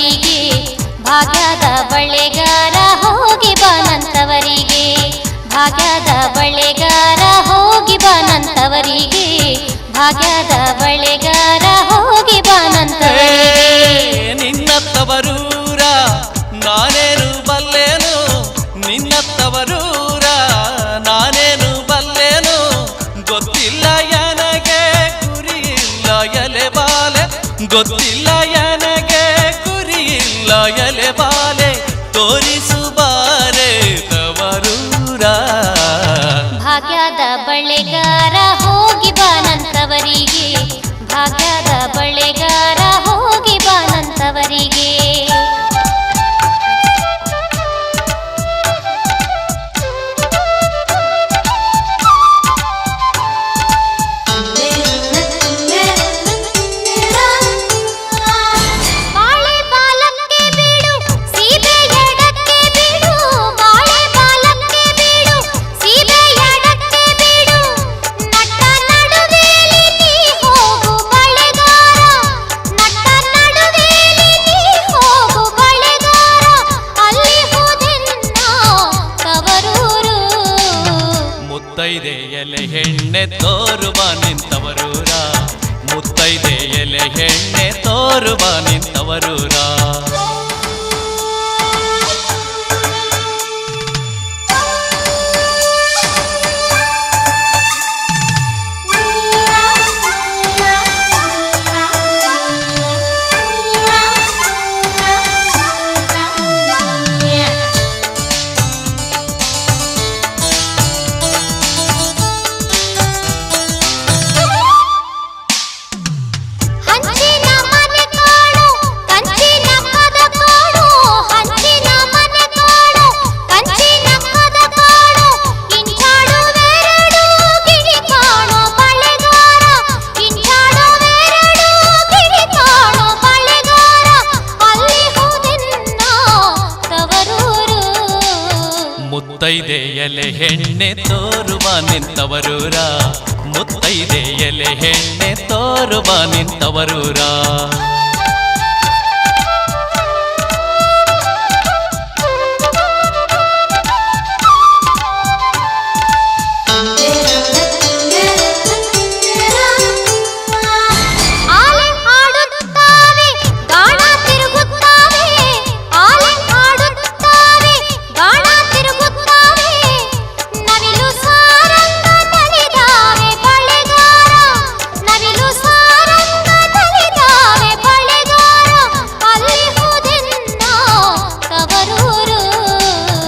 ನಂತವರಿಗೆ ಭಾಗ್ಯದ ಬಳೆಗಾರ ಹೋಗಿ ಬಾನಂತವರಿಗೆ ಭಾಗ್ಯದ ಬಳೆಗಾರ ಹೋಗಿ ಬಾನಂತವರಿಗೆ ಭಾಗ್ಯದ ಬಳೆಗಾರ ಹೋಗಿ ಬಾನಂತವರಿಗೆ ನಿನ್ನತ್ತವರೂರ ನಾನೇನು ಬಲ್ಲೇನು ನಿನ್ನತ್ತವರೂರ ನಾನೇನು ಬಲ್ಲೇನು ಗೊತ್ತಿಲ್ಲ ನನಗೆ ಗುರಿಯಿಲ್ಲ ಎಲೆ ಬಾಲೆ ಗೊತ್ತಿಲ್ಲ ನನಗೆ ಗುರಿಯಿಲ್ಲ ಎಲೆ ಬಾಲೆ ತೋರಿಸು ಬಾರೆ ತವರೂರ ಭಾಗ್ಯದ ಬಳೆಗಾರ ಹೋಗಿ ಬಾನಂತವರಿಗೆ ಭಾಗ್ಯದ ಬಳೆಗಾರ ಹೋಗಿ ಬಾನಂತವರಿಗೆ ಮುತ್ತೈದೆ ಎಲೆ ಹೆಣ್ಣೆ ತೋರುವ ನಿಂತವರೂರ ಮುತ್ತೈದೆ ಎಲೆ ಹೆಣ್ಣೆ ತೋರುವ ನಿಂತವರೂರ ಮುತ್ತೈದೆ ಎಲೆ ಹೆಣ್ಣೆ ತೋರುವ ನಿಂತವರೂರ ಮುತ್ತೈದೆ ಎಲೆ ಹೆಣ್ಣೆ ತೋರುವ ನಿಂತವರೂರ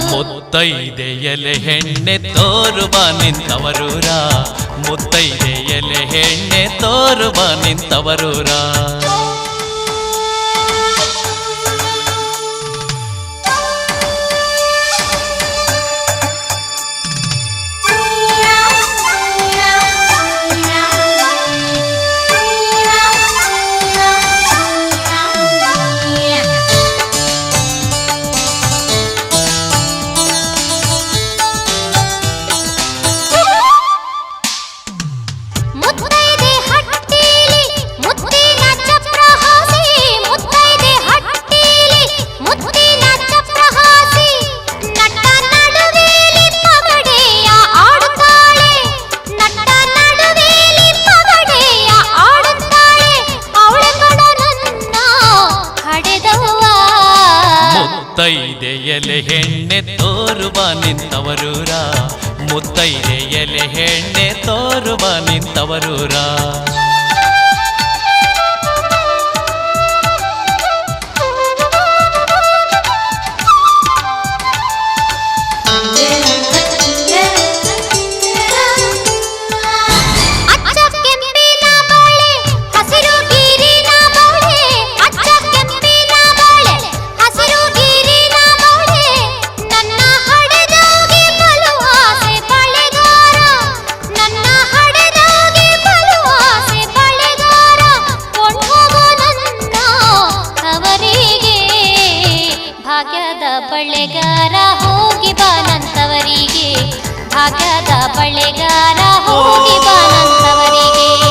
ಮುತ್ತೈದೆ ಎಲೆ ಹೆಣ್ಣೆ ತೋರುವ ನಿಂತವರೂರ ಮುತ್ತೈದೆ ಎಲೆ ಹೆಣ್ಣೆ ತೋರುವ ನಿಂತವರೂರ ಮುತ್ತೈದೆ ಎಲೆ ಹೆಣ್ಣೆ ತೋರುವ ನಿಂತವರೂರ ಮುತ್ತೈದೆ ಎಲೆ ಹೆಣ್ಣೆ ತೋರುವ ನಿಂತವರೂರ ಭಾಗ್ಯದ ಬಳೆಗಾರ ಹೋಗಿ ಬಾನಂತವರಿಗೆ ಭಾಗ್ಯದ ಬಳೆಗಾರ ಹೋಗಿ ಬಾನಂತವರಿಗೆ